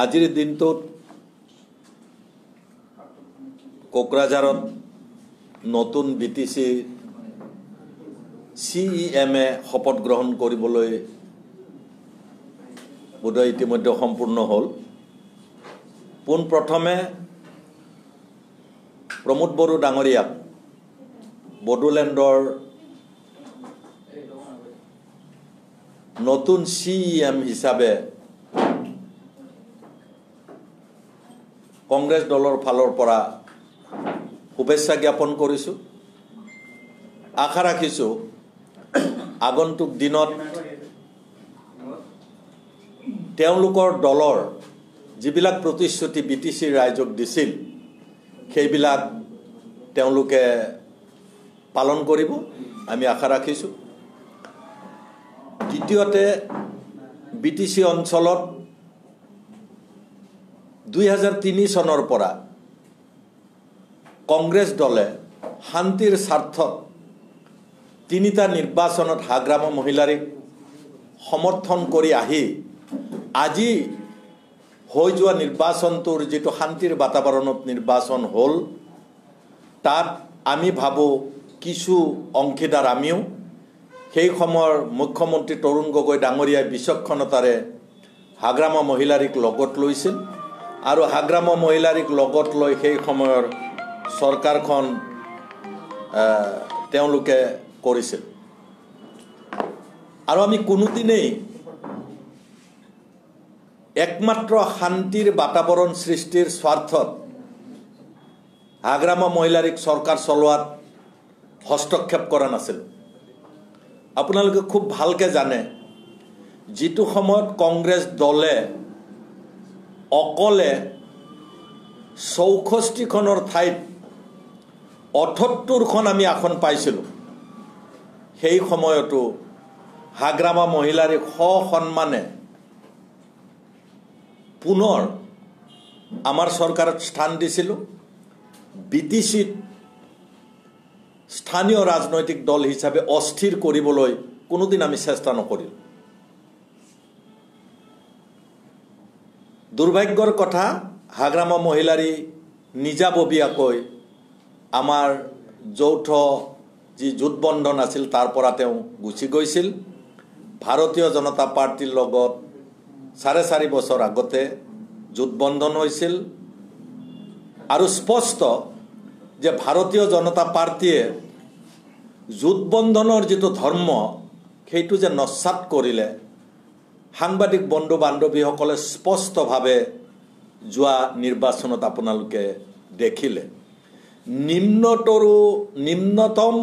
আজিৰ দিনটোত কোকৰাঝাৰত নতুন বিটিসি CEM শপত গ্ৰহণ কৰিবলৈ বোধহয় ইতিমধ্যে সম্পূৰ্ণ হ'ল। পোনপ্ৰথমে প্ৰমোদ বড়ো ডাঙৰীয়াক বড়োলেণ্ডৰ নতুন CEM হিচাপে কংগ্ৰেছ দলৰ ফালৰ পৰা শুভেচ্ছা জ্ঞাপন কৰিছোঁ। আশা ৰাখিছোঁ আগন্তুক দিনত তেওঁলোকৰ দলৰ যিবিলাক প্ৰতিশ্ৰুতি বিটিসি ৰাইজক দিছিল সেইবিলাক তেওঁলোকে পালন কৰিব, আমি আশা ৰাখিছোঁ। দ্বিতীয়তে বিটিসি অঞ্চলত 2003 চনৰ পৰা কংগ্ৰেছ দলে শান্তিৰ স্বাৰ্থত তিনিটা নিৰ্বাচনত হাগ্ৰাম মহিলাৰীক সমৰ্থন কৰি আহি আজি হৈ যোৱা নিৰ্বাচনটোৰ যিটো শান্তিৰ বাতাবৰণত নিৰ্বাচন হ'ল তাত আমি ভাবোঁ কিছু অংশীদাৰ আমিও। সেই সময়ৰ মুখ্যমন্ত্ৰী তৰুণ গগৈ ডাঙৰীয়াই বিচক্ষণতাৰে হাগ্ৰাম মহিলাৰীক লগত লৈছিল আৰু হাগ্ৰাম মহিলাৰীক লগত লৈ সেই সময়ৰ চৰকাৰখন তেওঁলোকে কৰিছিল। আৰু আমি কোনোদিনেই একমাত্ৰ শান্তিৰ বাতাবৰণ সৃষ্টিৰ স্বাৰ্থত হাগ্ৰাম মহিলাৰীক চৰকাৰ চলোৱাত হস্তক্ষেপ কৰা নাছিল। আপোনালোকে খুব ভালকৈ জানে যিটো সময়ত কংগ্ৰেছ দলে অকলে 64খনৰ ঠাইত 78খন আমি আসন পাইছিলোঁ, সেই সময়তো হাগ্ৰাম মহিলাৰীক সন্মানে পুনৰ আমাৰ চৰকাৰত স্থান দিছিলোঁ। বিটিসিত স্থানীয় ৰাজনৈতিক দল হিচাপে অস্থিৰ কৰিবলৈ কোনোদিন আমি চেষ্টা নকৰিলোঁ। দুৰ্ভাগ্যৰ কথা, হাগ্ৰাম মহিলাৰী নিজাববীয়াকৈ আমাৰ যৌথ যি জোটবন্ধন আছিল তাৰ পৰা তেওঁ গুচি গৈছিল। ভাৰতীয় জনতা পাৰ্টিৰ লগত 4.5 বছৰ আগতে জোটবন্ধন হৈছিল আৰু স্পষ্ট যে ভাৰতীয় জনতা পাৰ্টিয়ে জোটবন্ধনৰ যিটো ধৰ্ম সেইটো যে নস্যাৎ কৰিলে সাংবাদিক বন্ধু বান্ধৱীসকলে স্পষ্টভাৱে যোৱা নিৰ্বাচনত আপোনালোকে দেখিলে। নিম্নতম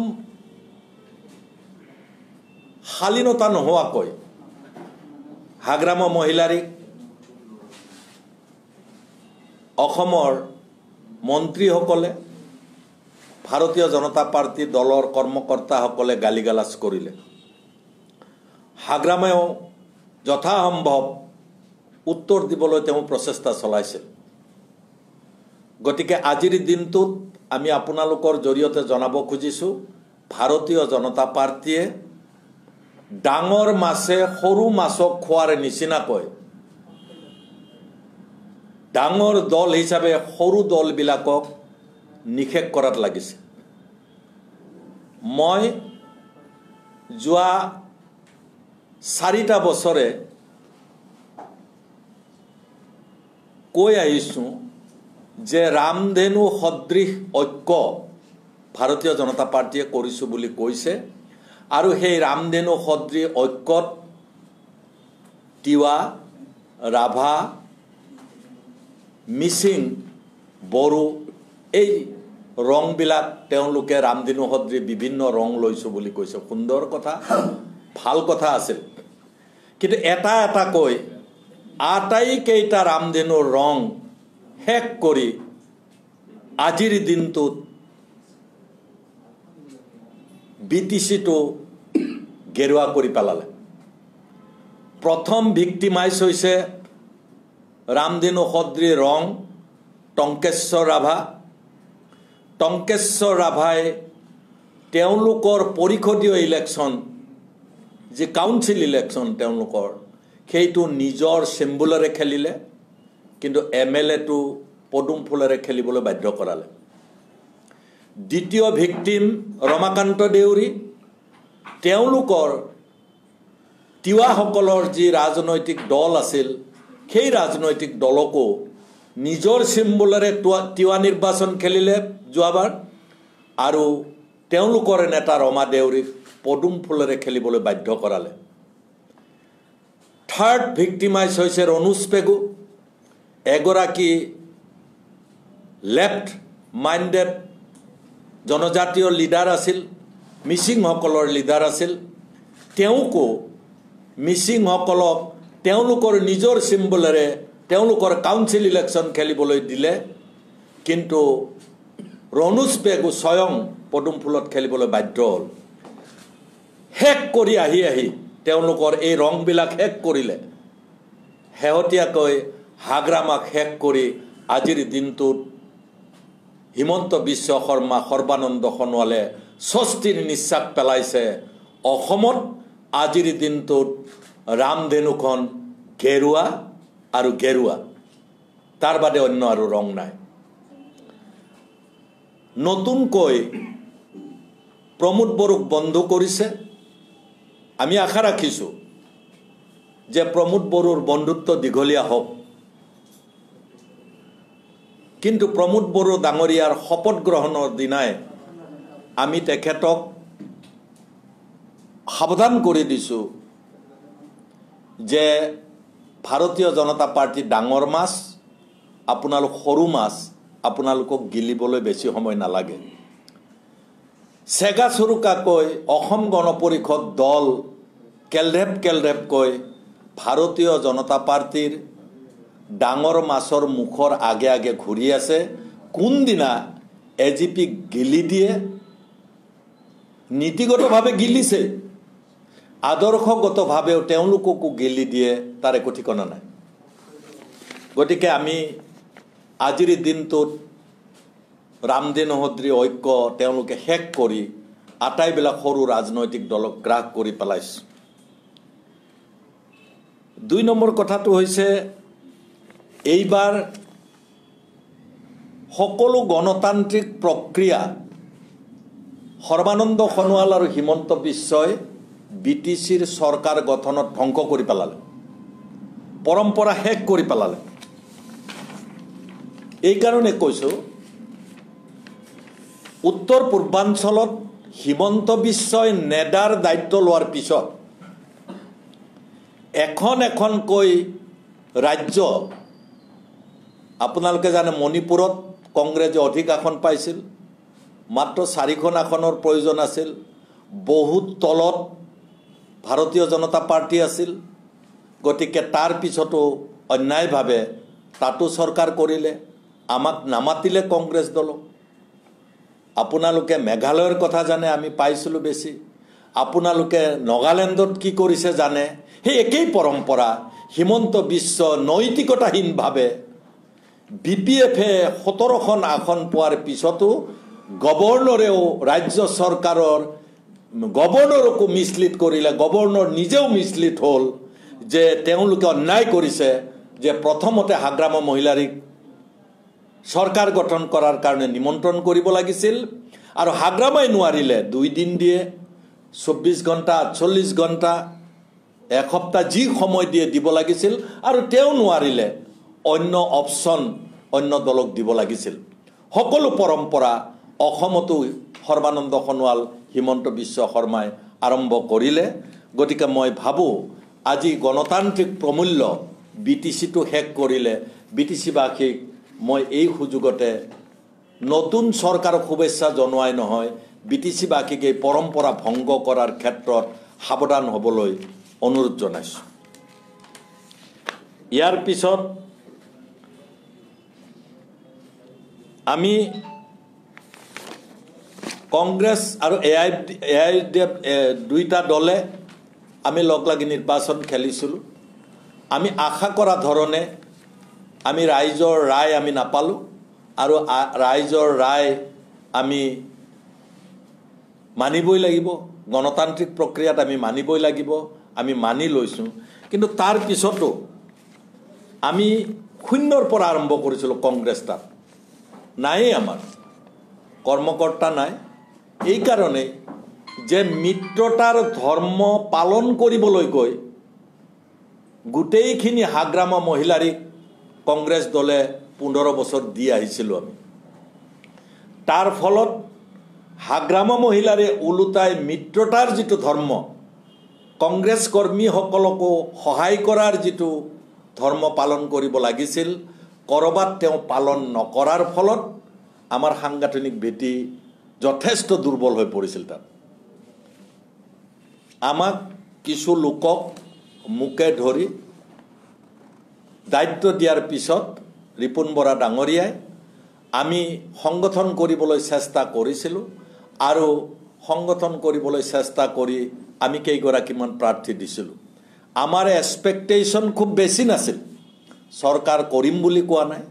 শালীনতা নোহোৱাকৈ হাগ্ৰাম মহিলাৰীক অসমৰ মন্ত্ৰীসকলে ভাৰতীয় জনতা পাৰ্টি দলৰ কৰ্মকৰ্তাসকলে গালিগালাজ কৰিলে। হাগ্ৰামেও যথাসম্ভৱ উত্তৰ দিবলৈ তেওঁ প্ৰচেষ্টা চলাইছিল। গতিকে আজিৰ দিনটোত আমি আপোনালোকৰ জৰিয়তে জনাব খুজিছোঁ, ভাৰতীয় জনতা পাৰ্টিয়ে ডাঙৰ মাছে সৰু মাছক খোৱাৰ নিচিনাকৈ ডাঙৰ দল হিচাপে সৰু দলবিলাকক নিষেধ কৰাত লাগিছে। মই যোৱা 4টা বছৰে কৈ আহিছোঁ যে ৰামধেনু সদৃশ ঐক্য ভাৰতীয় জনতা পাৰ্টিয়ে কৰিছোঁ বুলি কৈছে আৰু সেই ৰামধেনু সদৃশ ঐক্যত তিৱা, ৰাভা, মিচিং, বড়ো এই ৰংবিলাক তেওঁলোকে ৰামধেনু সদৃশ বিভিন্ন ৰং লৈছোঁ বুলি কৈছে। সুন্দৰ কথা, ভাল কথা আছিল, কিন্তু এটাকৈ আটাইকেইটা ৰামধেনুৰ ৰং শেষ কৰি আজিৰ দিনটোত বিটিসিটো গেৰুৱা কৰি পেলালে। প্ৰথম ভিক্টিমাইজ হৈছে ৰামধেনু সদৃশ ৰং টংকেশ্বৰ ৰাভা। টংকেশ্বৰ ৰাভাই তেওঁলোকৰ পৰিষদীয় ইলেকশ্যন যি কাউন্সিল ইলেকশ্যন তেওঁলোকৰ সেইটো নিজৰ চিম্বলেৰে খেলিলে কিন্তু MLAটো পদুম ফুলেৰে খেলিবলৈ বাধ্য কৰালে দ্বিতীয় ভিকটিম ৰমাকান্ত দেউৰী তেওঁলোকৰ তিৱাসকলৰ যি ৰাজনৈতিক দল আছিল সেই ৰাজনৈতিক দলকো নিজৰ সিম্বলেৰে তিৱা নিৰ্বাচন খেলিলে যোৱাবাৰ আৰু তেওঁলোকৰ নেতা ৰমা দেউৰীক পদুম ফুলেৰে খেলিবলৈ বাধ্য কৰালে থাৰ্ড ভিক্টিমাইজ হৈছে ৰণুজ পেগু এগৰাকী লেফ্ট মাইণ্ডেড জনজাতীয় লিডাৰ আছিল মিচিংসকলৰ লিডাৰ আছিল তেওঁকো মিচিংসকলক তেওঁলোকৰ নিজৰ সিম্বলেৰে তেওঁলোকৰ কাউন্সিল ইলেকশ্যন খেলিবলৈ দিলে কিন্তু ৰণুজ পেগু স্বয়ং পদুম ফুলত খেলিবলৈ বাধ্য হ'ল শেষ কৰি আহি তেওঁলোকৰ এই ৰংবিলাক শেষ কৰিলে শেহতীয়াকৈ হাগ্ৰামাক শেষ কৰি আজিৰ দিনটোত হিমন্ত বিশ্ব শৰ্মা সৰ্বানন্দ সোণোৱালে স্বস্তিৰ নিশ্বাস পেলাইছে অসমত আজিৰ দিনটোত ৰামধেনুখন গেৰুৱা আৰু গেৰুৱা তাৰ বাদে অন্য আৰু ৰং নাই নতুনকৈ প্ৰমোদ বড়োক বন্ধ কৰিছে আমি আশা ৰাখিছোঁ যে প্ৰমোদ বড়োৰ বন্ধুত্ব দীঘলীয়া হওক কিন্তু প্ৰমোদ বড়ো ডাঙৰীয়াৰ শপত গ্ৰহণৰ দিনাই আমি তেখেতক সাৱধান কৰি দিছোঁ যে ভাৰতীয় জনতা পাৰ্টি ডাঙৰ মাছ আপোনালোক সৰু মাছ আপোনালোকক গিলিবলৈ বেছি সময় নালাগে চেগা চুৰুকাকৈ অসম গণ পৰিষদ দল কেলৰেপকৈ ভাৰতীয় জনতা পাৰ্টিৰ ডাঙৰ মাছৰ মুখৰ আগে আগে ঘূৰি আছে কোনদিনা এজিপি গিলি দিয়ে নীতিগতভাৱে গিলিছে আদৰ্শগতভাৱেও তেওঁলোককো গিলি দিয়ে তাৰ একো ঠিকনা নাই গতিকে আমি আজিৰ দিনটোত ৰামধেনু সদৃ ঐক্য তেওঁলোকে শেষ কৰি আটাইবিলাক সৰু ৰাজনৈতিক দলক গ্ৰাস কৰি পেলাইছে 2 নম্বৰ কথাটো হৈছে এইবাৰ সকলো গণতান্ত্ৰিক প্ৰক্ৰিয়া সৰ্বানন্দ সোণোৱাল আৰু হিমন্ত বিশ্বই বিটিচিৰ চৰকাৰ গঠনত ধ্বংস কৰি পেলালে পৰম্পৰা শেষ কৰি পেলালে এই কাৰণে কৈছোঁ উত্তৰ পূৰ্বাঞ্চলত হিমন্ত বিশ্বই নেডাৰ দায়িত্ব লোৱাৰ পিছত এখনকৈ ৰাজ্য আপোনালোকে জানে মণিপুৰত কংগ্ৰেছে অধিক আসন পাইছিল মাত্ৰ 4খন আসনৰ প্ৰয়োজন আছিল বহুত তলত ভাৰতীয় জনতা পাৰ্টি আছিল গতিকে তাৰ পিছতো অন্যায়ভাৱে তাতো চৰকাৰ কৰিলে আমাক নামাতিলে কংগ্ৰেছ দলক আপোনালোকে মেঘালয়ৰ কথা জানে আমি পাইছিলোঁ বেছি আপোনালোকে নাগালেণ্ডত কি কৰিছে জানে সেই একেই পৰম্পৰা হিমন্ত বিশ্ব নৈতিকতাহীনভাৱে বিপিএফে 17খন আসন পোৱাৰ পিছতো গভৰ্ণৰেও ৰাজ্য চৰকাৰৰ গভৰ্ণৰকো মিছলিড কৰিলে গভৰ্ণৰ নিজেও মিছলিড হ'ল যে তেওঁলোকে অন্যায় কৰিছে যে প্ৰথমতে হাগ্ৰামা মহিলাৰীক চৰকাৰ গঠন কৰাৰ কাৰণে নিমন্ত্ৰণ কৰিব লাগিছিল আৰু হাগ্ৰামাই নোৱাৰিলে 2 দিন দিয়ে 24 ঘণ্টা 48 ঘণ্টা এসপ্তাহ যি সময় দিয়ে দিব লাগিছিল আৰু তেওঁ নোৱাৰিলে অন্য অপচন অন্য দলক দিব লাগিছিল সকলো পৰম্পৰা অসমতো সৰ্বানন্দ সোণোৱাল হিমন্ত বিশ্ব শৰ্মাই আৰম্ভ কৰিলে গতিকে মই ভাবোঁ আজি গণতান্ত্ৰিক প্ৰমূল্য বিটিচিটো শেষ কৰিলে বিটিচিবাসীক মই এই সুযোগতে নতুন চৰকাৰক শুভেচ্ছা জনোৱাই নহয় বিটিচিবাসীক এই পৰম্পৰা ভংগ কৰাৰ ক্ষেত্ৰত সাৱধান হ'বলৈ অনুৰোধ জনাইছোঁ ইয়াৰ পিছত আমি কংগ্ৰেছ আৰু এআইডিএফ দুইটা দলে আমি লগ লাগি নিৰ্বাচন খেলিছিলোঁ আমি আশা কৰা ধৰণে আমি ৰাইজৰ ৰায় আমি নাপালোঁ আৰু ৰাইজৰ ৰায় আমি মানিবই লাগিব গণতান্ত্ৰিক প্ৰক্ৰিয়াত আমি মানিবই লাগিব আমি মানি লৈছোঁ কিন্তু তাৰ পিছতো আমি শূন্যৰ পৰা আৰম্ভ কৰিছিলোঁ কংগ্ৰেছ তাত নায়েই আমাৰ কৰ্মকৰ্তা নাই এই কাৰণেই যে মিত্ৰতাৰ ধৰ্ম পালন কৰিবলৈ গৈ গোটেইখিনি হাগ্ৰামা মহিলাৰিক কংগ্ৰেছ দলে 15 বছৰ দি আহিছিলোঁ আমি তাৰ ফলত হাগ্ৰামা মহিলাৰে ওলোটাই মিত্ৰতাৰ যিটো ধৰ্ম কংগ্ৰেছ কৰ্মীসকলকো সহায় কৰাৰ যিটো ধৰ্ম পালন কৰিব লাগিছিল কৰবাত তেওঁ পালন নকৰাৰ ফলত আমাৰ সাংগঠনিক ভেটি যথেষ্ট দুৰ্বল হৈ পৰিছিল তাত আমাক কিছু লোকক মুকে ধৰি দায়িত্ব দিয়াৰ পিছত ৰিপুন বৰা ডাঙৰীয়াই আমি সংগঠন কৰিবলৈ চেষ্টা কৰিছিলোঁ আৰু সংগঠন কৰিবলৈ চেষ্টা কৰি আমি কেইগৰাকীমান প্ৰাৰ্থী দিছিলোঁ আমাৰ এক্সপেক্টেশন খুব বেছি নাছিল সৰকাৰ কৰিম বুলি কোৱা নাই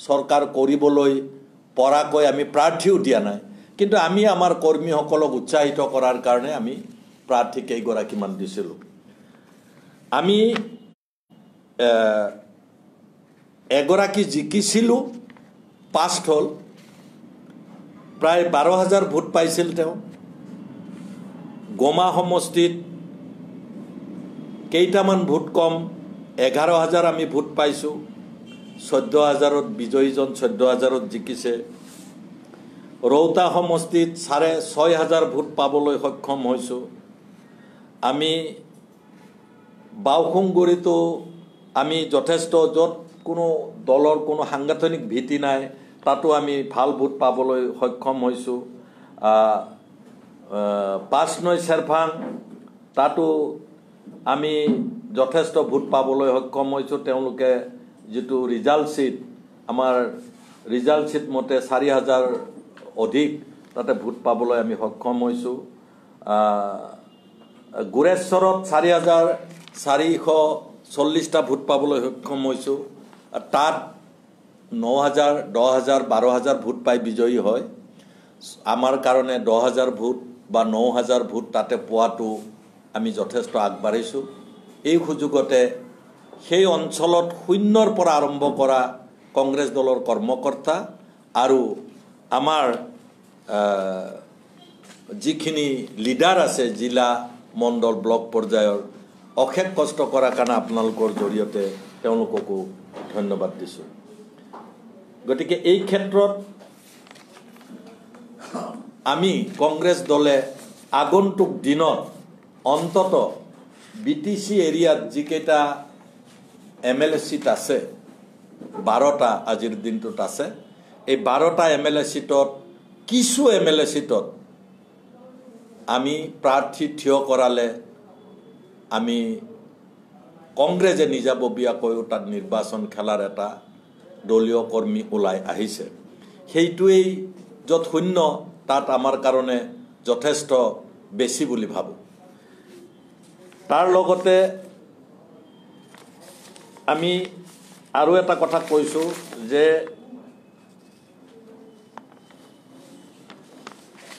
সৰকাৰ কৰিবলৈ পৰাকৈ আমি প্ৰাৰ্থীও দিয়া নাই কিন্তু আমি আমাৰ কৰ্মীসকলক উৎসাহিত কৰাৰ কাৰণে আমি প্ৰাৰ্থী কেইগৰাকীমান দিছিলোঁ আমি এগৰাকী জিকিছিলোঁ পাষ্ট হ'ল প্ৰায় 12,000 ভোট পাইছিল তেওঁ গোমা সমষ্টিত কেইটামান ভোট কম 11,000 আমি ভোট পাইছোঁ 14,000ত বিজয়ীজন 14,000ত জিকিছে ৰৌতা সমষ্টিত 6,500 ভোট পাবলৈ সক্ষম হৈছোঁ আমি বাউখুংগুৰিতো আমি যথেষ্ট য'ত কোনো দলৰ কোনো সাংগঠনিক ভিত্তি নাই তাতো আমি ভাল ভোট পাবলৈ সক্ষম হৈছোঁ পাঁচনৈ চেৰফাং তাতো আমি যথেষ্ট ভোট পাবলৈ সক্ষম হৈছোঁ তেওঁলোকে যেটো ৰিজাল্ট শীট আমাৰ ৰিজাল্ট শীট মতে 4,000 অধিক তাতে ভোট পাবলৈ আমি সক্ষম হৈছোঁ গুৰেশ্বৰত 4,440টা ভোট পাবলৈ সক্ষম হৈছোঁ তাত 9,000 10,000 12,000 ভোট পাই বিজয়ী হয় আমাৰ কাৰণে 10,000 ভোট বা 9,000 ভোট তাতে পোৱাটো আমি যথেষ্ট আগবাঢ়িছোঁ এই সুযোগতে সেই অঞ্চলত শূন্যৰ পৰা আৰম্ভ কৰা কংগ্ৰেছ দলৰ কৰ্মকৰ্তা আৰু আমাৰ যিখিনি লিডাৰ আছে জিলা মণ্ডল ব্লক পৰ্যায়ৰ অশেষ কষ্ট কৰাৰ কাৰণে আপোনালোকৰ জৰিয়তে তেওঁলোককো ধন্যবাদ দিছোঁ গতিকে এই ক্ষেত্ৰত আমি কংগ্ৰেছ দলে আগন্তুক দিনত অন্তত বিটিসি এৰিয়াত যিকেইটা এমএলএ সিট আছে 12টা আজিৰ দিনটোত আছে এই 12টা এমএলএ সিটত কিছু এমএলএ সিটত আমি প্ৰাৰ্থী থিয় কৰালে আমি কংগ্ৰেছে নিজাববীয়াকৈ তাত নিৰ্বাচন খেলাৰ এটা দলীয় কৰ্মী ওলাই আহিছে সেইটোৱেই য'ত শূন্য তাত আমাৰ কাৰণে যথেষ্ট বেছি বুলি ভাবোঁ তাৰ লগতে আমি আৰু এটা কথা কৈছোঁ যে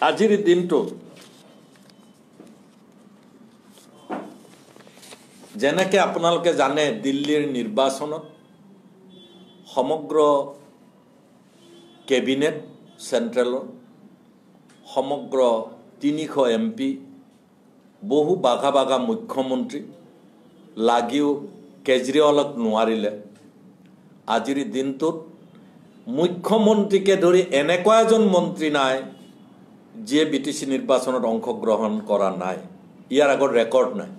আজিৰ দিনটো যেনেকৈ আপোনালোকে জানে দিল্লীৰ নিৰ্বাচনত সমগ্ৰ কেবিনেট চেণ্ট্ৰেলৰ সমগ্ৰ 300 এমপি বহু বাঘা বাঘা মুখ্যমন্ত্ৰী লাগিও কেজৰিৱালক নোৱাৰিলে আজিৰ দিনটোত মুখ্যমন্ত্ৰীকে ধৰি এনেকুৱা এজন মন্ত্ৰী নাই যিয়ে বিটিসি নিৰ্বাচনত অংশগ্ৰহণ কৰা নাই ইয়াৰ আগত ৰেকৰ্ড নাই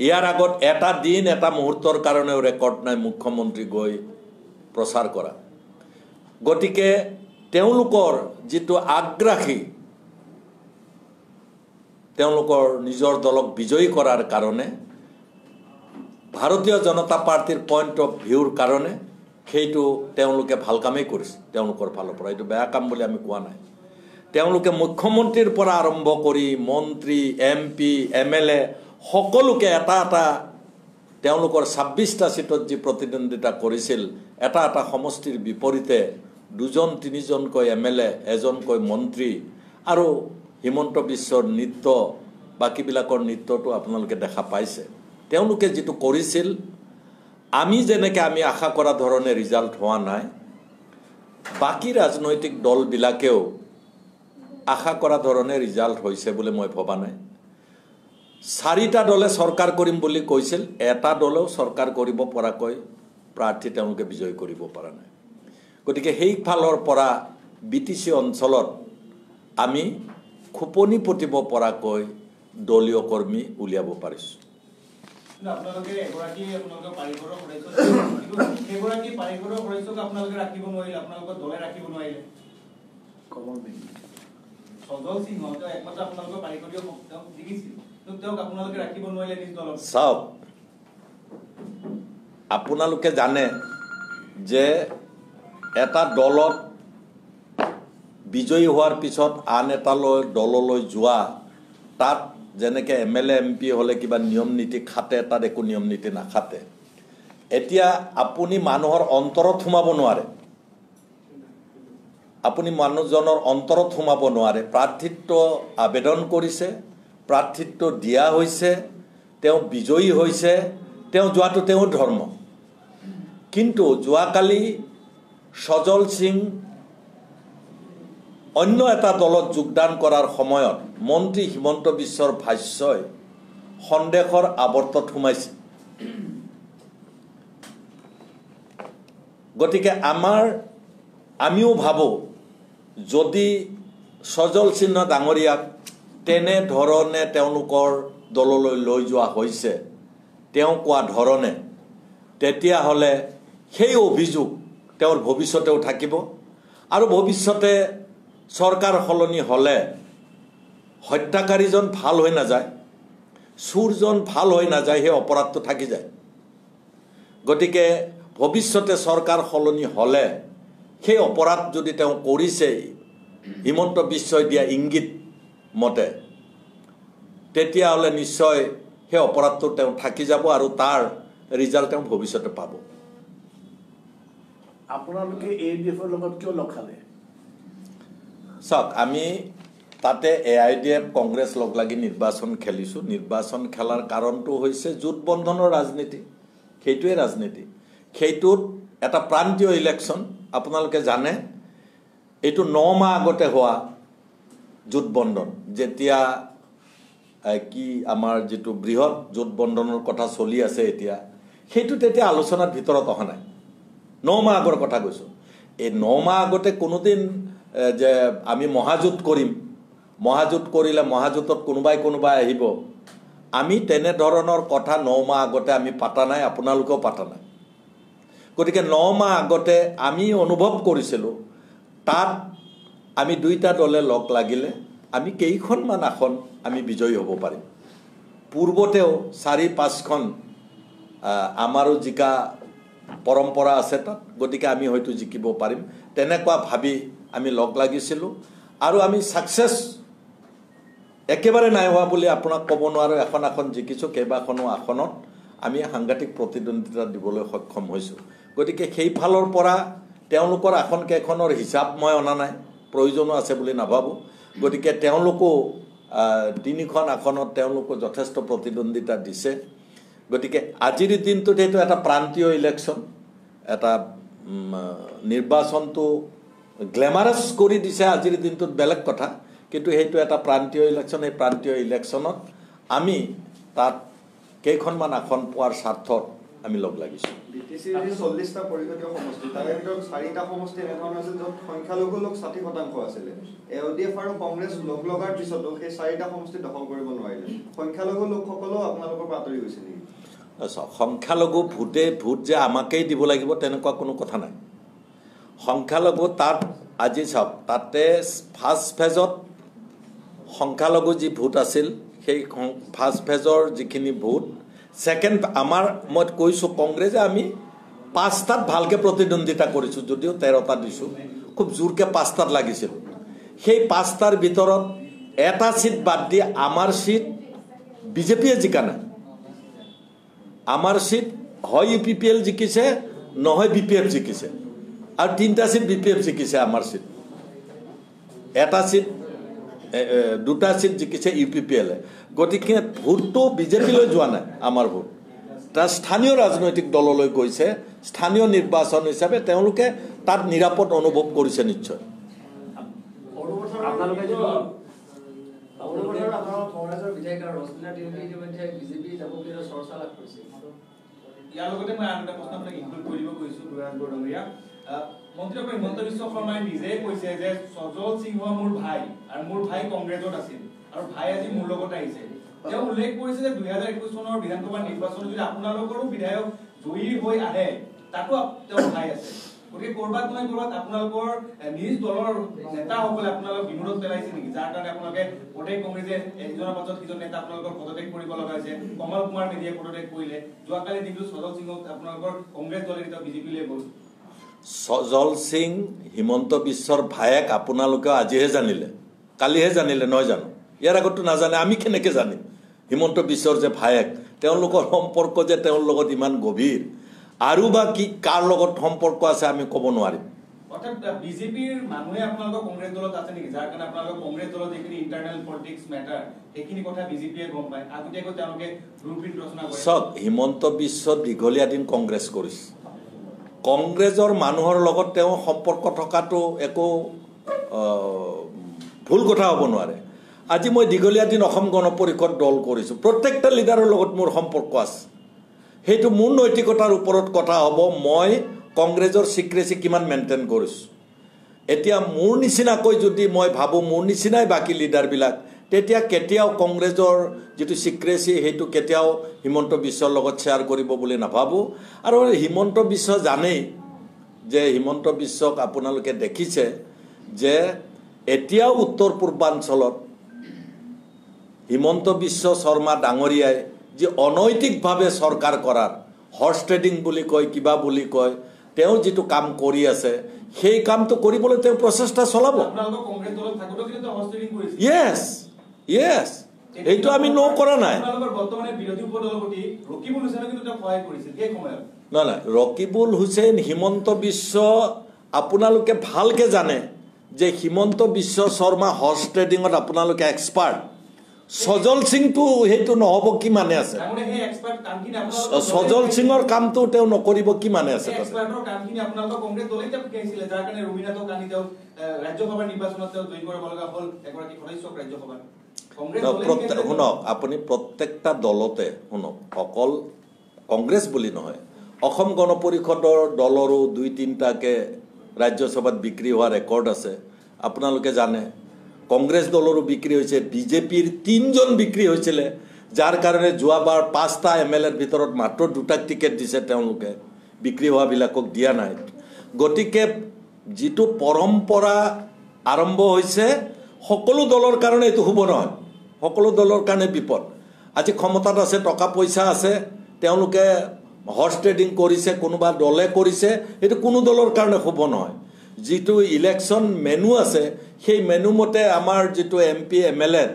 ইয়াৰ আগত এটা দিন এটা মুহূৰ্তৰ কাৰণেও ৰেকৰ্ড নাই মুখ্যমন্ত্ৰী গৈ প্ৰচাৰ কৰা গতিকে তেওঁলোকৰ যিটো আগ্ৰাহী তেওঁলোকৰ নিজৰ দলক বিজয়ী কৰাৰ কাৰণে ভাৰতীয় জনতা পাৰ্টিৰ পইণ্ট অফ ভিউৰ কাৰণে সেইটো তেওঁলোকে ভাল কামেই কৰিছে তেওঁলোকৰ ফালৰ পৰা এইটো বেয়া কাম বুলি আমি কোৱা নাই তেওঁলোকে মুখ্যমন্ত্ৰীৰ পৰা আৰম্ভ কৰি মন্ত্ৰী এমপি এমএলএ সকলোকে এটা এটা তেওঁলোকৰ 26টা সিটত যি প্ৰতিদ্বন্দ্বিতা কৰিছিল এটা এটা সমষ্টিৰ বিপৰীতে 2-3জনকৈ এমএলএ এজনকৈ মন্ত্ৰী আৰু হিমন্ত বিশ্বৰ নৃত্য বাকিবিলাকৰ নৃত্যটো আপোনালোকে দেখা পাইছে তেওঁলোকে যেটো কৰিছিল আমি যেনেকৈ আমি আশা কৰা ধৰণে ৰিজাল্ট হোৱা নাই, বাকী ৰাজনৈতিক দলবিলাকেও আশা কৰা ধৰণে ৰিজাল্ট হৈছে বুলি মই ভবা নাই। 4টা দলে চৰকাৰ কৰিম বুলি কৈছিল, এটা দলেও চৰকাৰ কৰিব পৰাকৈ প্ৰাৰ্থী তেওঁলোকে বিজয় কৰিব পৰা নাই। গতিকে সেই ফালৰ পৰা BTC অঞ্চলত আমি খুপনি পুতিব পৰাকৈ দলীয় কৰ্মী উলিয়াব পাৰিছোঁ। আপোনালোকে এগৰাকী আপোনালোকৰ পাৰিঘৰৰ সদস্য, এগৰাকী পাৰিঘৰৰ সদস্যক আপোনালোকে ৰাখিব নোৱাৰিলে, আপোনালোকৰ দলে ৰাখিব নোৱাৰিলে। সজল সিংহ তেওঁ একমাত্ৰ আপোনালোকৰ পাৰিঘৰীয় জিকিছিল, তেওঁক আপোনালোকে ৰাখিব নোৱাৰিলে নিজ দলত। চাওক, আপোনালোকে জানে যে এটা দলত বিজয়ী হোৱাৰ পিছত আন এটা দললৈ যোৱা, তাত যেনেকৈ MLA MP হ'লে কিবা নিয়ম নীতি খাটে, তাত একো নিয়ম নীতি নাখাটে। এতিয়া আপুনি মানুহৰ অন্তৰত সোমাব নোৱাৰে, আপুনি মানুহজনৰ অন্তৰত সোমাব নোৱাৰে। প্ৰাৰ্থিত্ব আবেদন কৰিছে, প্ৰাৰ্থিত্ব দিয়া হৈছে, তেওঁ বিজয়ী হৈছে, তেওঁ যোৱাটো তেওঁৰ ধৰ্ম। কিন্তু যোৱাকালি সজল সিং অন্য এটা দলত যোগদান কৰাৰ সময়ত মন্ত্ৰী হিমন্ত বিশ্বৰ ভাষ্যই সন্দেহৰ আৱৰ্তত সোমাইছে। গতিকে আমিও ভাবোঁ, যদি সজল সিং ডাঙৰীয়াক তেনেধৰণে তেওঁলোকৰ দললৈ লৈ যোৱা হৈছে, তেওঁ কোৱা ধৰণে, তেতিয়াহ'লে সেই অভিযোগ তেওঁৰ ভৱিষ্যতেও থাকিব। আৰু ভৱিষ্যতে চৰকাৰ সলনি হ'লে হত্যাকাৰীজন ভাল হৈ নাযায়, চোৰজন ভাল হৈ নাযায়, সেই অপৰাধটো থাকি যায়। গতিকে ভৱিষ্যতে চৰকাৰ সলনি হ'লে সেই অপৰাধ যদি তেওঁ কৰিছে হিমন্ত বিশ্বই দিয়া ইংগিত মতে, তেতিয়াহ'লে নিশ্চয় সেই অপৰাধটো তেওঁ থাকি যাব আৰু তাৰ ৰিজাল্ট তেওঁ ভৱিষ্যতে পাব। আপোনালোকে AIDFৰ লগত কিয় লগ খালে? চাওক, আমি তাতে AIDF কংগ্ৰেছ লগ লাগি নিৰ্বাচন খেলিছোঁ। নিৰ্বাচন খেলাৰ কাৰণটো হৈছে জোট বন্ধনৰ ৰাজনীতি, সেইটোৱে ৰাজনীতি। সেইটোত এটা প্ৰান্তীয় ইলেকশ্যন, আপোনালোকে জানে এইটো 9 মাহ আগতে হোৱা জোট বন্ধন, যেতিয়া কি আমাৰ যিটো বৃহৎ জোট বন্ধনৰ কথা চলি আছে এতিয়া, সেইটো তেতিয়া আলোচনাৰ ভিতৰত অহা নাই। 9 মাহ আগৰ কথা কৈছোঁ। এই 9 মাহ আগতে কোনোদিন যে আমি মহাজোঁট কৰিম, মহাজোঁট কৰিলে মহাজোঁটত কোনোবাই আহিব, আমি তেনেধৰণৰ কথা 9 মাহ আগতে আমি পাতা নাই, আপোনালোকেও পাতা নাই। গতিকে 9 মাহ আগতে আমি অনুভৱ কৰিছিলোঁ, তাত আমি 2টা দলে লগ লাগিলে আমি কেইখনমান আসন আমি বিজয়ী হ'ব পাৰিম। পূৰ্বতেও 4-5খন আমাৰো জিকা পৰম্পৰা আছে তাত, গতিকে আমি হয়তো জিকিব পাৰিম, তেনেকুৱা ভাবি আমি লগ লাগিছিলোঁ। আৰু আমি ছাকচেছ একেবাৰে নাই হোৱা বুলি আপোনাক ক'ব নোৱাৰোঁ। এখন আসন জিকিছোঁ, কেইবাখনো আসনত আমি সাংঘাতিক প্ৰতিদ্বন্দ্বিতা দিবলৈ সক্ষম হৈছোঁ। গতিকে সেইফালৰ পৰা তেওঁলোকৰ আসন কেইখনৰ হিচাপ মই অনা নাই, প্ৰয়োজনো আছে বুলি নাভাবোঁ। গতিকে তেওঁলোকো 3খন আসনত তেওঁলোকো যথেষ্ট প্ৰতিদ্বন্দ্বিতা দিছে। গতিকে আজিৰ দিনটোত এইটো এটা প্ৰান্তীয় ইলেকশ্যন, এটা নিৰ্বাচনটো গ্লেমাৰাছ কৰি দিছে আজিৰ দিনটোত বেলেগ কথা, কিন্তু সেইটো এটা প্ৰান্তীয় ইলেকশ্যন। এই প্ৰান্তীয় ইলেকশ্যনত আমি তাত কেইখনমান আসন পোৱাৰ স্বাৰ্থত আমি লগ লাগিছোঁ। BTCৰ 40টা পৰিষদীয় সমষ্টি, তাৰে ভিতৰত 4টা সমষ্টি এনেধৰণৰ আছিল য'ত সংখ্যালঘু লোক 60% আছিলে। AIDF আৰু কংগ্ৰেছ লগ লগাৰ পিছতো সেই 4টা সমষ্টি দখল কৰিব নোৱাৰিলে। সংখ্যালঘু লোকসকলেও আপোনালোকৰ পৰা আঁতৰি গৈছে নেকি? সংখ্যালঘু ভোট যে আমাকেই দিব লাগিব তেনেকুৱা কোনো কথা নাই। সংখ্যালঘু তাত আজি চাওক, তাতে ফাৰ্ষ্ট ফেজত সংখ্যালঘু যি ভোট আছিল, সেই ফাৰ্ষ্ট ফেজৰ যিখিনি ভোট, ছেকেণ্ড আমাৰ মই কৈছোঁ কংগ্ৰেছে আমি 5টাত ভালকৈ প্ৰতিদ্বন্দ্বিতা কৰিছোঁ, যদিও 13টা দিছোঁ, খুব জোৰকৈ 5টাত লাগিছিল। সেই 5টাৰ ভিতৰত এটা চিট বাদ দি আমাৰ চিট বিজেপিয়ে জিকা নাই। আমাৰ চিট হয় UPPL জিকিছে, নহয় BPF জিকিছে, আৰু 3টা চিট BPF জিকিছে। আমাৰ চিট এটা চিট, 2টা চিট জিকিছে UPPL। গতিকে ভোটটো বিজেপিলৈ যোৱা নাই, আমাৰ ভোট এটা স্থানীয় ৰাজনৈতিক দললৈ গৈছে স্থানীয় নিৰ্বাচন হিচাপে তেওঁলোকে তাত নিৰাপদ অনুভৱ কৰিছে নিশ্চয় ইয়াৰ লগতে মই আন এটা প্ৰশ্ন আপোনাক ইনক্লুড কৰিব গৈছো দুৰাজ বৰডঙৰীয়া মন্ত্ৰী ডক্টৰ হিমন্ত বিশ্ব শৰ্মাই নিজে কৈছে যে সজল সিংহ মোৰ ভাই আৰু মোৰ ভাই কংগ্ৰেছত আছিল আৰু ভাই আজি মোৰ লগত আহিছে তেওঁ উল্লেখ কৰিছে যে 2021 চনৰ বিধানসভা নিৰ্বাচনত যদি আপোনালোকৰো বিধায়ক জয়ী হৈ আহে তাতো তেওঁৰ ভাই আছে গতিকে কৰবাত নহয় কৰবাত আপোনালোকৰ নিজ দলৰ নেতাসকলে আপোনালোক বিৰোধত পেলাইছে নেকি যাৰ কাৰণে আপোনালোকে প্ৰদেশ কংগ্ৰেছে এজনৰ পাছত সিজন নেতা আপোনালোকৰ পদত্যাগ কৰিব লগা হৈছে কমল কুমাৰ মেধিয়ে পদত্যাগ কৰিলে যোৱাকালি দিনটো সজল সিংহক আপোনালোকৰ কংগ্ৰেছ দলে এতিয়া বিজেপিলৈ গ'ল সজল সিং হিমন্ত বিশ্বৰ ভায়েক আপোনালোকে আজিহে জানিলে কালিহে জানিলে নহয় জানো ইয়াৰ আগতো নাজানে আমি কেনেকৈ জানিম হিমন্ত বিশ্বৰ যে ভায়েক তেওঁলোকৰ সম্পৰ্ক যে তেওঁৰ লগত ইমান গভীৰ আৰু বা কি কাৰ লগত সম্পৰ্ক আছে আমি ক'ব নোৱাৰিম অৰ্থাৎ বিজেপিৰ মানুহে আপোনালোকৰ কংগ্ৰেছ দলত আছে নেকি যাৰ কাৰণে আপোনালোকৰ কংগ্ৰেছ দলত যিখিনি ইণ্টাৰনেল পলিটিক্স মেটাৰ সেইখিনি কথা বিজেপিয়ে গম পায় আগতীয়াকৈ তেওঁলোকে ব্লুপ্ৰিণ্ট ৰচনা কৰে চাওক হিমন্ত বিশ্ব দীঘলীয়া দিন কংগ্ৰেছ কৰিছে কংগ্ৰেছৰ মানুহৰ লগত তেওঁ সম্পৰ্ক থকাটো একো ভুল কথা হ'ব নোৱাৰে আজি মই দীঘলীয়া দিন অসম গণ পৰিষদ দল কৰিছোঁ প্ৰত্যেকটা লিডাৰৰ লগত মোৰ সম্পৰ্ক আছে সেইটো মোৰ নৈতিকতাৰ ওপৰত কথা হ'ব মই কংগ্ৰেছৰ সিক্ৰেচি কিমান মেইনটেইন কৰিছোঁ এতিয়া মোৰ নিচিনাকৈ যদি মই ভাবোঁ মোৰ নিচিনাই বাকী লিডাৰবিলাক তেতিয়া কেতিয়াও কংগ্ৰেছৰ যিটো সিক্ৰেচি সেইটো কেতিয়াও হিমন্ত বিশ্বৰ লগত শ্বেয়াৰ কৰিব বুলি নাভাবোঁ আৰু হিমন্ত বিশ্ব জানেই যে হিমন্ত বিশ্বক আপোনালোকে দেখিছে যে এতিয়াও উত্তৰ পূৰ্বাঞ্চলত হিমন্ত বিশ্ব শৰ্মা ডাঙৰীয়াই যে অনৈতিকভাৱে চৰকাৰ কৰাৰ হৰ্চ ট্ৰেডিং বুলি কয় কিবা বুলি কয় তেওঁ যিটো কাম কৰি আছে সেই কামটো কৰিবলৈ তেওঁ প্ৰচেষ্টা চলাব আপোনালোকৰ কংগ্ৰেছ দলত থাকোঁতে কিন্তু হৰ্চ ট্ৰেডিং কৰিছে ইয়েছ এইটো আমি ন কৰা নাই আপোনালোকৰ বৰ্তমানে বিৰোধী উপদলপতি ৰকিবুল হুছেইনক কিন্তু তেওঁ সহায় কৰিছিল সেই সময়ত নাই ৰকিবুল হুছেইন হিমন্ত বিশ্ব আপোনালোকে ভালকে জানে যে হিমন্ত বিশ্ব শৰ্মা হৰ্চ ট্ৰেডিঙত আপোনালোকে এক্সপাৰ্ট সজল সিংটো সেইটো নহ'ব কি মানে আছে সজল সিঙৰ কামটো তেওঁ নকৰিব কি মানে আছে শুনক আপুনি প্ৰত্যেকটা দলতে শুনক অকল কংগ্ৰেছ বুলি নহয় অসম গণ পৰিষদৰ দলৰো 2-3টাকে ৰাজ্যসভাত বিক্ৰী হোৱা ৰেকৰ্ড আছে আপোনালোকে জানে কংগ্ৰেছ দলৰো বিক্ৰী হৈছে বিজেপিৰ 3জন বিক্ৰী হৈছিলে যাৰ কাৰণে যোৱাবাৰ 5টা এমএলএৰ ভিতৰত মাত্ৰ 2টা টিকেট দিছে তেওঁলোকে বিক্ৰী হোৱাবিলাকক দিয়া নাই গতিকে যিটো পৰম্পৰা আৰম্ভ হৈছে সকলো দলৰ কাৰণে এইটো হ'ব নহয় সকলো দলৰ কাৰণে বিপদ আজি ক্ষমতাত আছে টকা পইচা আছে তেওঁলোকে হৰ্চ ট্ৰেডিং কৰিছে কোনোবা দলে কৰিছে এইটো কোনো দলৰ কাৰণে হ'ব নহয় যিটো ইলেকশ্যন মেনু আছে সেই মেনু মতে আমাৰ যিটো এমপি এমএলএ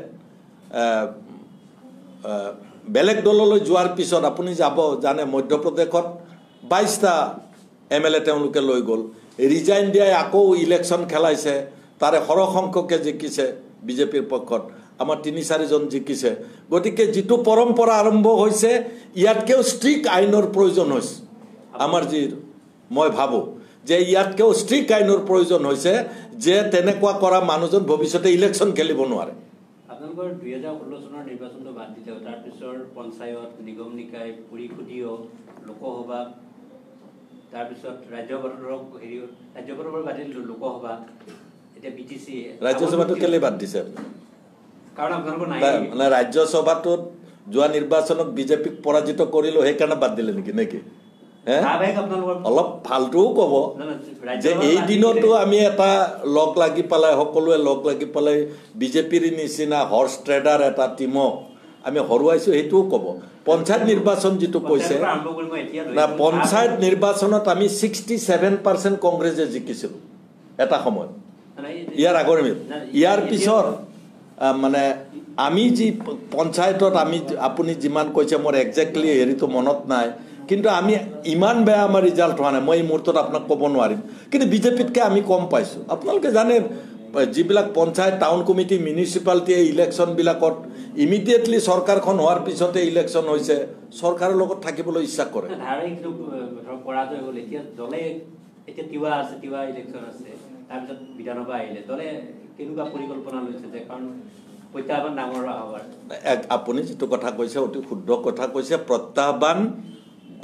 বেলেগ দললৈ যোৱাৰ পিছত আপুনি যাব জানে মধ্যপ্ৰদেশত 22টা এমএলএ তেওঁলোকে লৈ গ'ল ৰিজাইন দিয়াই আকৌ ইলেকশ্যন খেলাইছে তাৰে সৰহসংখ্যকে জিকিছে বিজেপিৰ পক্ষত আমাৰ 3-4জন জিকিছে গতিকে যিটো পৰম্পৰা আৰম্ভ হৈছে ইয়াতকেও ষ্ট্ৰিক্ট আইনৰ প্ৰয়োজন হৈছে আমাৰ যি মই ভাবোঁ যে ইয়াতকেও ষ্ট্ৰিক্ট আইনৰ প্ৰয়োজন হৈছে যে তেনেকুৱা কৰা মানুহজন ভৱিষ্যতে ইলেকশ্যন খেলিব নোৱাৰে আপোনালোকৰ 2016 চনৰ নিৰ্বাচনটো বাদ দিলে তাৰ পিছৰ পঞ্চায়ত নিগম নিকায় পৰিষদীয় লোকসভা তাৰ পিছত ৰাজ্যসভাৰ বাদ দিলে লোকসভা এতিয়া বিটিচি ৰাজ্যসভাটো কেলে বাদ দিছে কাৰণ আপোনালোকৰ নাই ৰাজ্যসভাটোত যোৱা নিৰ্বাচনত বিজেপিক পৰাজিত কৰিলো সেইকাৰণে বাদ দিলে নেকি অলপ ফালটোও ক'ব যে এই দিনতো আমি এটা লগ লাগি পেলাই সকলোৱে লগ লাগি পেলাই বিজেপিৰ নিচিনা হৰ্চ ট্ৰেডাৰ এটা টিমক আমি হৰুৱাইছো সেইটোও ক'ব পঞ্চায়ত নিৰ্বাচন যিটো কৈছে না পঞ্চায়ত নিৰ্বাচনত আমি 67% কংগ্ৰেছে জিকিছিলোঁ এটা সময়ত ইয়াৰ আগৰ ইয়াৰ পিছত মানে আমি যি পঞ্চায়তত আমি আপুনি যিমান কৈছে মোৰ একজেক্টলি হেৰিটো মনত নাই কিন্তু আমি ইমান বেয়া আমাৰ ৰিজাল্ট হোৱা নাই মই এই মুহূৰ্তত আপোনাক ক'ব নোৱাৰিম কিন্তু বিজেপিতকৈ আমি কম পাইছোঁ আপোনালোকে জানে যিবিলাক পঞ্চায়ত টাউন কমিটি মিউনিচিপালিটি ইলেকশ্যনবিলাকত ইমিডিয়েটলি চৰকাৰখন হোৱাৰ পিছতে ইলেকশ্যন হৈছে চৰকাৰৰ লগত থাকিবলৈ ইচ্ছা কৰে ধাৰাবাহিকটো পৰাজয় হ'ল এতিয়া দলে এতিয়া তিৱা আছে তিৱা ইলেকশ্যন আছে তাৰপিছত বিধানসভা আহিলে দলে কেনেকুৱা পৰিকল্পনা লৈছে যে কাৰণ প্ৰত্যাহ্বান ডাঙৰ হোৱাৰ আপুনি যিটো কথা কৈছে অতি শুদ্ধ কথা কৈছে প্ৰত্যাহ্বান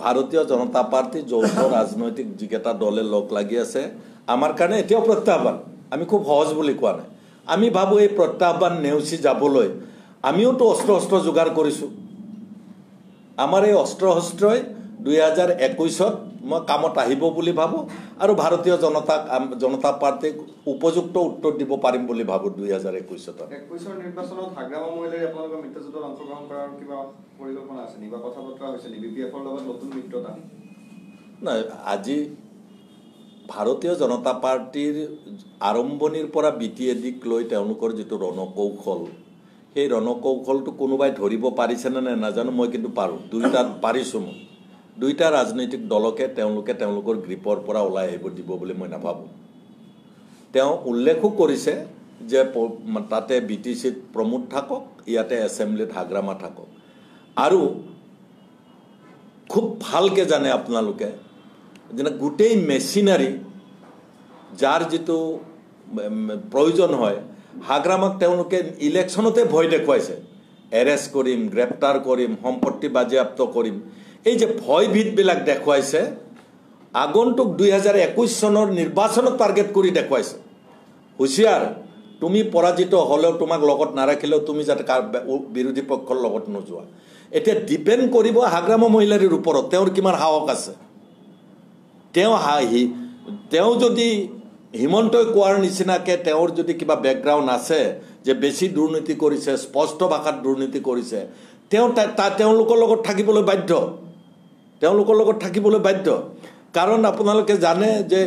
ভাৰতীয় জনতা পাৰ্টি যৌথ ৰাজনৈতিক যিকেইটা দলে লগ লাগি আছে আমাৰ কাৰণে এতিয়াও প্ৰত্যাহ্বান আমি খুব সহজ বুলি কোৱা নাই আমি ভাবো এই প্ৰত্যাহ্বান নেওচি যাবলৈ আমিওতো অস্ত্ৰ যোগাৰ কৰিছোঁ আমাৰ এই অস্ত্ৰই 2021ত মই কামত আহিব বুলি ভাবো আৰু ভাৰতীয় জনতা পাৰ্টিক উপযুক্ত উত্তৰ দিব পাৰিম বুলি ভাবো 2021ত 21ৰ নিৰ্বাচনত হাগ্ৰামা মহিলাই আপোনালোকৰ মিত্ৰজোঁটত অংশগ্ৰহণ কৰাৰ কিবা পৰিকল্পনা আছে নিবা কথা বতৰা হৈছে নি বিপিএফৰ লগত নতুন মিত্ৰতা নাই আজি ভাৰতীয় জনতা পাৰ্টিৰ আৰম্ভণিৰ পৰা বিটিএডিক লৈ তেওঁলোকৰ যিটো ৰণকৌশল সেই ৰণকৌশলটো কোনোবাই ধৰিব পাৰিছেনে নে নাজানো মই কিন্তু পাৰোঁ দুইটাত পাৰিছোঁ মই দুইটা ৰাজনৈতিক দলকে তেওঁলোকৰ গ্ৰিপৰ পৰা ওলাই আহিব দিব বুলি মই নাভাবোঁ তেওঁ উল্লেখো কৰিছে যে তাতে বিটিচিত প্ৰমোদ থাকক ইয়াতে এছেম্বলিত হাগ্ৰামা থাকক আৰু খুব ভালকৈ জানে আপোনালোকে যেনে গোটেই মেচিনাৰী যাৰ যিটো প্ৰয়োজন হয় হাগ্ৰামাক তেওঁলোকে ইলেকশ্যনতে ভয় দেখুৱাইছে এৰেষ্ট কৰিম গ্ৰেপ্তাৰ কৰিম সম্পত্তি বাজেয়াপ্ত কৰিম এই যে ভয়ভীতবিলাক দেখুৱাইছে আগন্তুক 2021 চনৰ নিৰ্বাচনক টাৰ্গেট কৰি দেখুৱাইছে হুঁচিয়াৰ তুমি পৰাজিত হ'লেও তোমাক লগত নাৰাখিলেও তুমি যাতে বিৰোধী পক্ষৰ লগত নোযোৱা এতিয়া ডিপেণ্ড কৰিব হাগ্ৰামা মহিলাৰীৰ ওপৰত তেওঁৰ কিমান সাহস আছে তেওঁ যদি হিমন্তই কোৱাৰ নিচিনাকৈ তেওঁৰ যদি কিবা বেকগ্ৰাউণ্ড আছে যে বেছি দুৰ্নীতি কৰিছে স্পষ্ট ভাষাত দুৰ্নীতি কৰিছে তেওঁলোকৰ লগত থাকিবলৈ বাধ্য কাৰণ আপোনালোকে জানে যে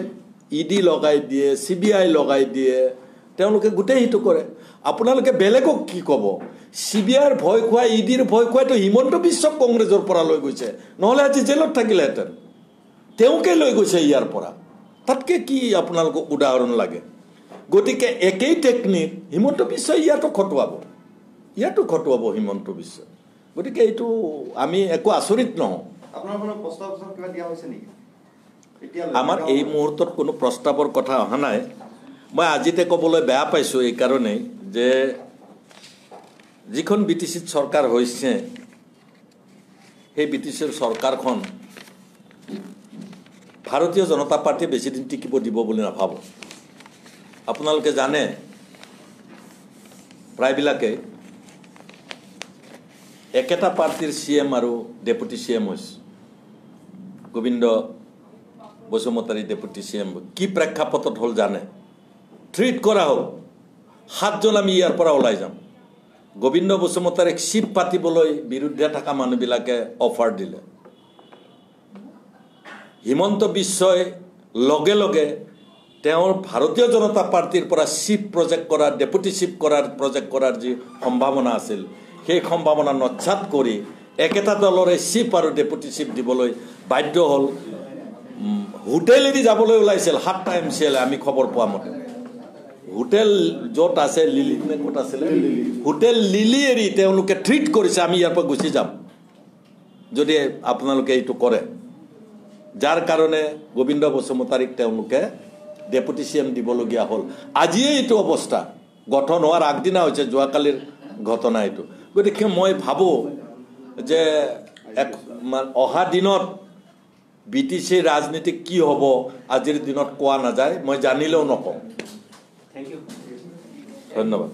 ইডি লগাই দিয়ে CBI লগাই দিয়ে তেওঁলোকে গোটেই হিটো কৰে আপোনালোকে বেলেগক কি ক'ব CBIৰ ভয় খোৱা ইডিৰ ভয় খোৱাটো হিমন্ত বিশ্বক কংগ্ৰেছৰ পৰা লৈ গৈছে নহ'লে আজি জেলত থাকিলেহেঁতেন তেওঁকে লৈ গৈছে ইয়াৰ পৰা তাতকে কি আপোনালোকক উদাহৰণ লাগে গতিকে একেই টেকনিক হিমন্ত বিশ্বই ইয়াতো খটুৱাব হিমন্ত বিশ্ব গতিকে এইটো আমি একো আচৰিত নহওঁ আমাৰ এই মুহূৰ্তত কোনো প্ৰস্তাৱৰ কথা অহা নাই মই আজিতে ক'বলৈ বেয়া পাইছোঁ এই কাৰণেই যে যিখন বিটিচিত চৰকাৰ হৈছে সেই বিটিচিৰ চৰকাৰখন ভাৰতীয় জনতা পাৰ্টি বেছি দিন টিকিব দিব বুলি নাভাবোঁ আপোনালোকে জানে প্ৰায়বিলাকে একেটা পাৰ্টিৰ CM আৰু ডেপুটি CM হৈছে গোবিন্দ বসুমতাৰী ডেপুটি CM কি প্ৰেক্ষাপটত হ'ল জানে ট্ৰিট কৰা হ'ল 7 জন আমি ইয়াৰ পৰা ওলাই যাম গোবিন্দ বসুমতাৰীক চিপ পাতিবলৈ বিৰুদ্ধে থকা মানুহবিলাকে অফাৰ দিলে হিমন্ত বিশ্বই লগে লগে তেওঁৰ ভাৰতীয় জনতা পাৰ্টিৰ পৰা চিফ প্ৰজেক্ট কৰাৰ ডেপুটি চিফ প্ৰজেক্ট কৰাৰ যি সম্ভাৱনা আছিল সেই সম্ভাৱনা নচ্ছাত কৰি একেটা দলৰে চিফ আৰু ডেপুটি চিফ দিবলৈ বাধ্য হ'ল হোটেল এৰি যাবলৈ ওলাইছিল 7টা MCLA আমি খবৰ পোৱা মতে হোটেল য'ত আছে লিলি নে ক'ত আছিলে হোটেল লিলি এৰি তেওঁলোকে ট্ৰিট কৰিছে আমি ইয়াৰ পৰা গুচি যাম যদি আপোনালোকে এইটো কৰে যাৰ কাৰণে গোবিন্দ বসুমতাৰীক তেওঁলোকে ডেপুটি CM দিবলগীয়া হ'ল আজিয়ে এইটো অৱস্থা গঠন হোৱাৰ আগদিনা হৈছে যোৱাকালিৰ ঘটনা এইটো গতিকে মই ভাবোঁ যে অহা দিনত BTC ৰাজনীতি কি হ'ব আজিৰ দিনত কোৱা নাযায় মই জানিলেও নকওঁ থ্যাংক ইউ ধন্যবাদ